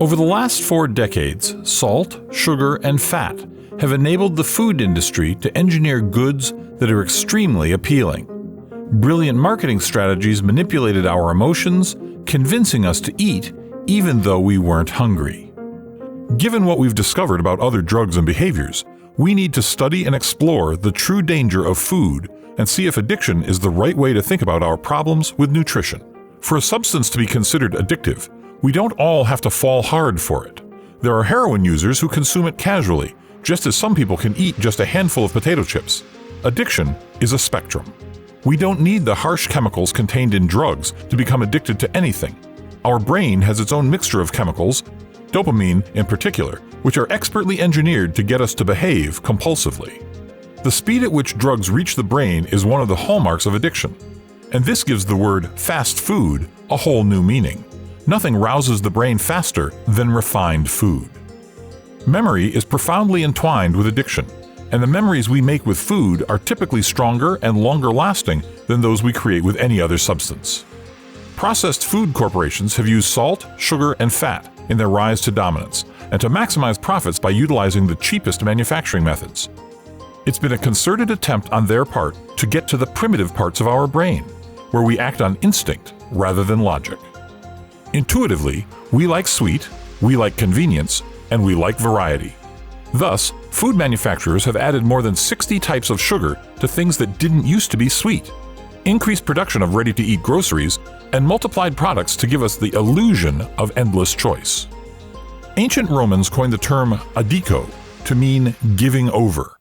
Over the last 4 decades, salt, sugar, and fat have enabled the food industry to engineer goods that are extremely appealing. Brilliant marketing strategies manipulated our emotions, convincing us to eat even though we weren't hungry. Given what we've discovered about other drugs and behaviors, we need to study and explore the true danger of food and see if addiction is the right way to think about our problems with nutrition. For a substance to be considered addictive, we don't all have to fall hard for it. There are heroin users who consume it casually, just as some people can eat just a handful of potato chips. Addiction is a spectrum. We don't need the harsh chemicals contained in drugs to become addicted to anything. Our brain has its own mixture of chemicals, dopamine in particular, which are expertly engineered to get us to behave compulsively. The speed at which drugs reach the brain is one of the hallmarks of addiction, and this gives the word fast food a whole new meaning. Nothing rouses the brain faster than refined food. Memory is profoundly entwined with addiction, and the memories we make with food are typically stronger and longer lasting than those we create with any other substance. Processed food corporations have used salt, sugar, and fat in their rise to dominance, and to maximize profits by utilizing the cheapest manufacturing methods. It's been a concerted attempt on their part to get to the primitive parts of our brain, where we act on instinct rather than logic. Intuitively, we like sweet, we like convenience, and we like variety. Thus, food manufacturers have added more than 60 types of sugar to things that didn't used to be sweet, increased production of ready-to-eat groceries, and multiplied products to give us the illusion of endless choice. Ancient Romans coined the term adiko to mean giving over.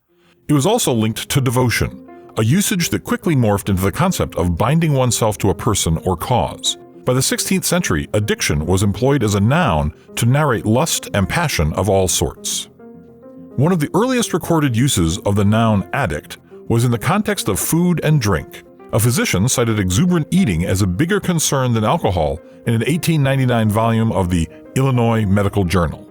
It was also linked to devotion, a usage that quickly morphed into the concept of binding oneself to a person or cause. By the 16th century, addiction was employed as a noun to narrate lust and passion of all sorts. One of the earliest recorded uses of the noun addict was in the context of food and drink. A physician cited exuberant eating as a bigger concern than alcohol in an 1899 volume of the Illinois Medical Journal.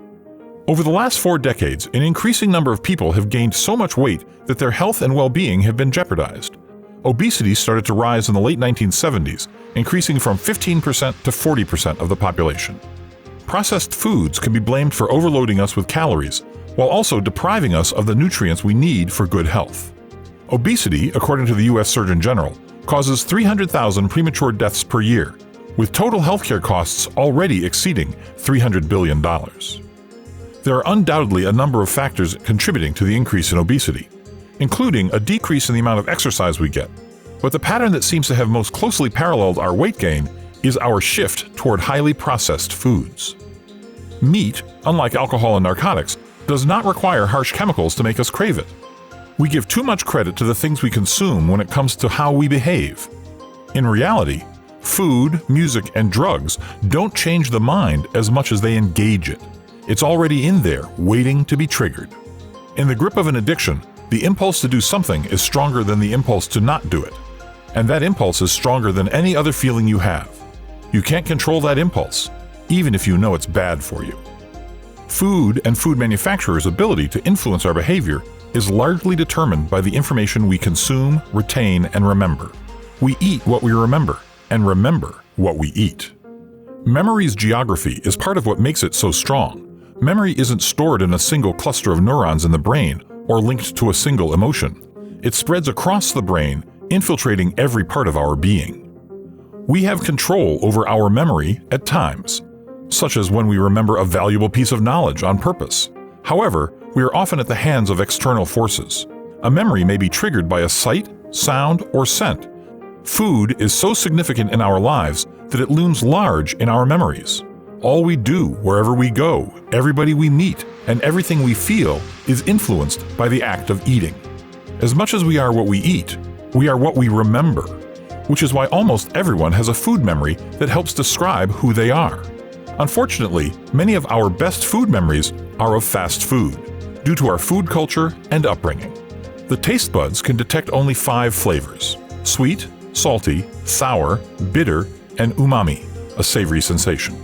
Over the last 4 decades, an increasing number of people have gained so much weight that their health and well-being have been jeopardized. Obesity started to rise in the late 1970s, increasing from 15% to 40% of the population. Processed foods can be blamed for overloading us with calories, while also depriving us of the nutrients we need for good health. Obesity, according to the U.S. Surgeon General, causes 300,000 premature deaths per year, with total healthcare costs already exceeding $300 billion. There are undoubtedly a number of factors contributing to the increase in obesity, including a decrease in the amount of exercise we get. But the pattern that seems to have most closely paralleled our weight gain is our shift toward highly processed foods. Meat, unlike alcohol and narcotics, does not require harsh chemicals to make us crave it. We give too much credit to the things we consume when it comes to how we behave. In reality, food, music, and drugs don't change the mind as much as they engage it. It's already in there, waiting to be triggered. In the grip of an addiction, the impulse to do something is stronger than the impulse to not do it. And that impulse is stronger than any other feeling you have. You can't control that impulse, even if you know it's bad for you. Food and food manufacturers' ability to influence our behavior is largely determined by the information we consume, retain, and remember. We eat what we remember, and remember what we eat. Memory's geography is part of what makes it so strong. Memory isn't stored in a single cluster of neurons in the brain or linked to a single emotion. It spreads across the brain, infiltrating every part of our being. We have control over our memory at times, such as when we remember a valuable piece of knowledge on purpose. However, we are often at the hands of external forces. A memory may be triggered by a sight, sound, or scent. Food is so significant in our lives that it looms large in our memories. All we do, wherever we go, everybody we meet, and everything we feel is influenced by the act of eating. As much as we are what we eat, we are what we remember, which is why almost everyone has a food memory that helps describe who they are. Unfortunately, many of our best food memories are of fast food, due to our food culture and upbringing. The taste buds can detect only 5 flavors: sweet, salty, sour, bitter, and umami, a savory sensation.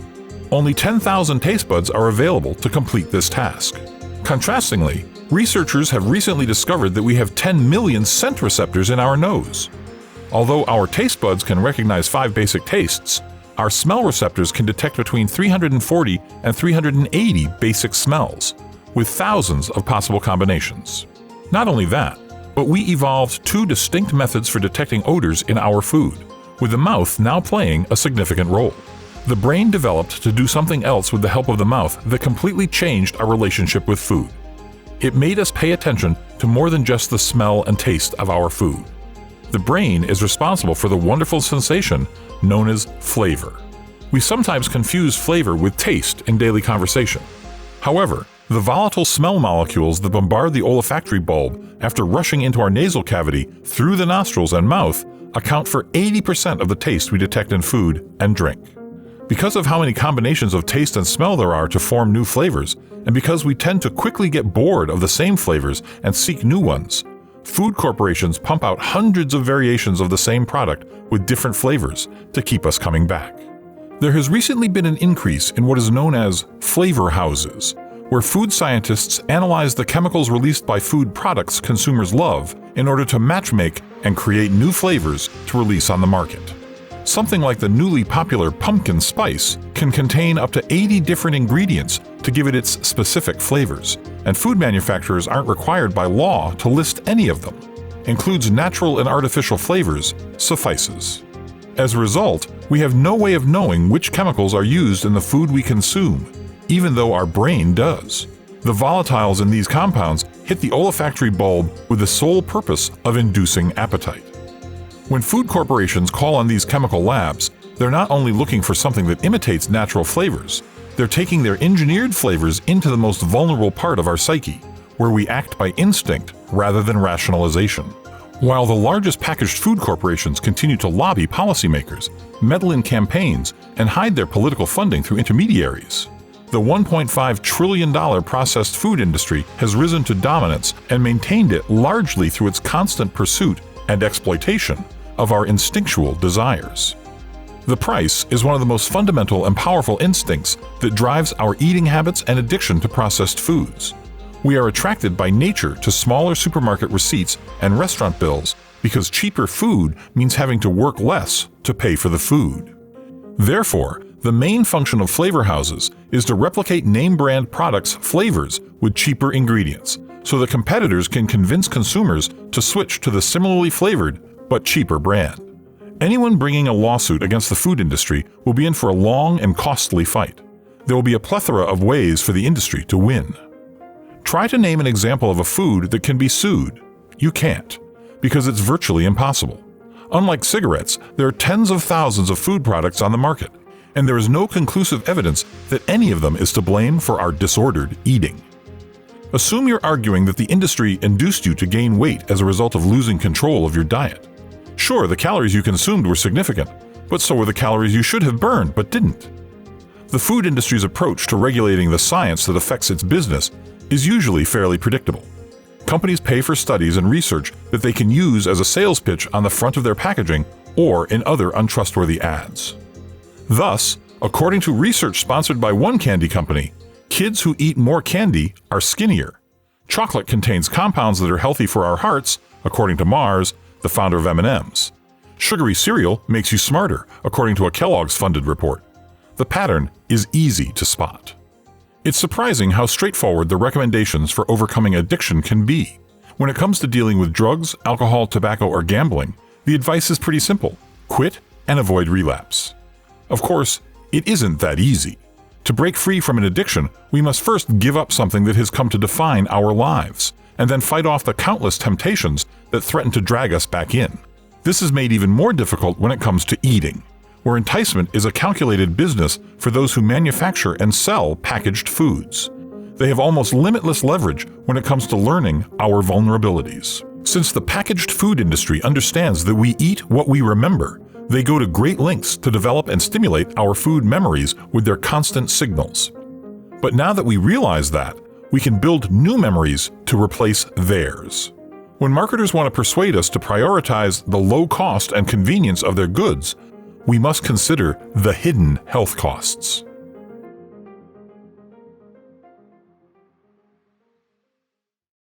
Only 10,000 taste buds are available to complete this task. Contrastingly, researchers have recently discovered that we have 10 million scent receptors in our nose. Although our taste buds can recognize 5 basic tastes, Our smell receptors can detect between 340 and 380 basic smells, with thousands of possible combinations. Not only that, but we evolved two distinct methods for detecting odors in our food, with the mouth now playing a significant role. The brain developed to do something else with the help of the mouth that completely changed our relationship with food. It made us pay attention to more than just the smell and taste of our food. The brain is responsible for the wonderful sensation known as flavor. We sometimes confuse flavor with taste in daily conversation. However, the volatile smell molecules that bombard the olfactory bulb after rushing into our nasal cavity through the nostrils and mouth account for 80% of the taste we detect in food and drink. Because of how many combinations of taste and smell there are to form new flavors, and because we tend to quickly get bored of the same flavors and seek new ones, food corporations pump out hundreds of variations of the same product with different flavors to keep us coming back. There has recently been an increase in what is known as flavor houses, where food scientists analyze the chemicals released by food products consumers love in order to matchmake and create new flavors to release on the market. Something like the newly popular pumpkin spice can contain up to 80 different ingredients to give it its specific flavors, and food manufacturers aren't required by law to list any of them. Includes natural and artificial flavors suffices. As a result, we have no way of knowing which chemicals are used in the food we consume, even though our brain does. The volatiles in these compounds hit the olfactory bulb with the sole purpose of inducing appetite. When food corporations call on these chemical labs, they're not only looking for something that imitates natural flavors, they're taking their engineered flavors into the most vulnerable part of our psyche, where we act by instinct rather than rationalization. While the largest packaged food corporations continue to lobby policymakers, meddle in campaigns, and hide their political funding through intermediaries, the $1.5 trillion processed food industry has risen to dominance and maintained it largely through its constant pursuit and exploitation of our instinctual desires. The price is one of the most fundamental and powerful instincts that drives our eating habits and addiction to processed foods. We are attracted by nature to smaller supermarket receipts and restaurant bills because cheaper food means having to work less to pay for the food. Therefore, the main function of flavor houses is to replicate name brand products' flavors with cheaper ingredients, so that competitors can convince consumers to switch to the similarly flavored but cheaper brand. Anyone bringing a lawsuit against the food industry will be in for a long and costly fight. There will be a plethora of ways for the industry to win. Try to name an example of a food that can be sued. You can't, because it's virtually impossible. Unlike cigarettes, there are tens of thousands of food products on the market, and there is no conclusive evidence that any of them is to blame for our disordered eating. Assume you're arguing that the industry induced you to gain weight as a result of losing control of your diet. Sure, the calories you consumed were significant, but so were the calories you should have burned but didn't. The food industry's approach to regulating the science that affects its business is usually fairly predictable. Companies pay for studies and research that they can use as a sales pitch on the front of their packaging or in other untrustworthy ads. Thus, according to research sponsored by one candy company, kids who eat more candy are skinnier. Chocolate contains compounds that are healthy for our hearts, according to Mars, the founder of M&M's. Sugary cereal makes you smarter, according to a Kellogg's funded report. The pattern is easy to spot. It's surprising how straightforward the recommendations for overcoming addiction can be. When it comes to dealing with drugs, alcohol, tobacco, or gambling, the advice is pretty simple: quit and avoid relapse. Of course, it isn't that easy. To break free from an addiction, we must first give up something that has come to define our lives, and then fight off the countless temptations that threaten to drag us back in. This is made even more difficult when it comes to eating, where enticement is a calculated business for those who manufacture and sell packaged foods. They have almost limitless leverage when it comes to learning our vulnerabilities. Since the packaged food industry understands that we eat what we remember, they go to great lengths to develop and stimulate our food memories with their constant signals. But now that we realize that, we can build new memories to replace theirs. When marketers want to persuade us to prioritize the low cost and convenience of their goods, we must consider the hidden health costs.